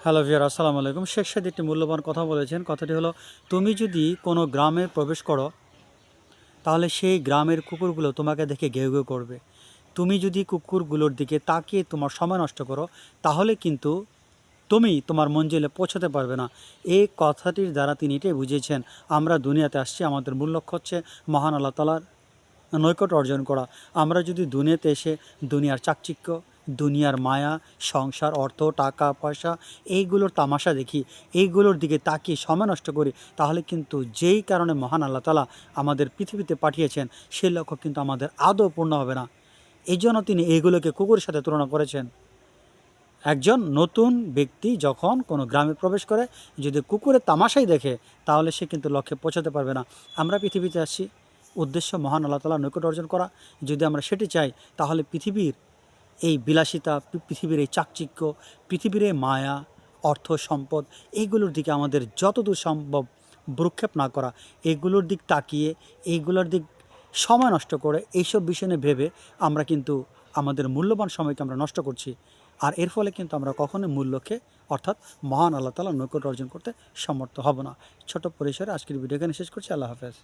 Hello viewer, আসসালামু আলাইকুম। শেখ সাদি একটি মূল্যবান কথা বলেছেন। কথাটি হলো, তুমি যদি কোনো গ্রামে প্রবেশ করো তাহলে সেই গ্রামের কুকুরগুলো তোমাকে দেখে ঘেউ ঘেউ করবে। তুমি যদি কুকুরগুলোর দিকে তাকিয়ে তোমার সময় নষ্ট করো তাহলে কিন্তু তুমি তোমার মঞ্জিলে পৌঁছাতে পারবে না। এই কথাটির দ্বারা তিনি এটাই বুঝিয়েছেন, আমরা দুনিয়াতে আসছি, আমাদের মূল লক্ষ্য হচ্ছে মহান আল্লাহ তাআলার নৈকট্য অর্জন করা। আমরা যদি দুনিয়াতে এসে দুনিয়ার চাকচিক্য, দুনিয়ার মায়া, সংসার, অর্থ, টাকা পয়সা এইগুলোর তামাশা দেখি, এইগুলোর দিকে তাকিয়ে সময় নষ্ট করি, তাহলে কিন্তু যেই কারণে মহান আল্লাহ তাআলা আমাদের পৃথিবীতে পাঠিয়েছেন সেই লক্ষ্য কিন্তু আমাদের আদৌ পূর্ণ হবে না। এই জন্য তিনি এইগুলোকে কুকুরের সাথে তুলনা করেছেন। একজন নতুন ব্যক্তি যখন কোনো গ্রামে প্রবেশ করে, যদি কুকুরের তামাশাই দেখে তাহলে সে কিন্তু লক্ষ্যে পৌঁছাতে পারবে না। আমরা পৃথিবীতে আসছি উদ্দেশ্য মহান আল্লাহ তাআলার নৈকট্য অর্জন করা। যদি আমরা সেটি চাই তাহলে পৃথিবীর এই বিলাসিতা, পৃথিবীর এই চাকচিক্য, পৃথিবীর এই মায়া, অর্থ সম্পদ, এইগুলোর দিকে আমাদের যতদূর সম্ভব ভ্রুক্ষেপ না করা, এগুলোর দিক তাকিয়ে, এইগুলোর দিক সময় নষ্ট করে, এইসব বিষয় নিয়ে ভেবে আমরা কিন্তু আমাদের মূল্যবান সময়কে আমরা নষ্ট করছি। আর এর ফলে কিন্তু আমরা কখনোই মূল লক্ষ্যে অর্থাৎ মহান আল্লাহ তাআলার নৈকট্য অর্জন করতে সমর্থ হব না। ছোট পরিসরে আজকের ভিডিও এখানে শেষ করছি। আল্লাহ হাফেজ।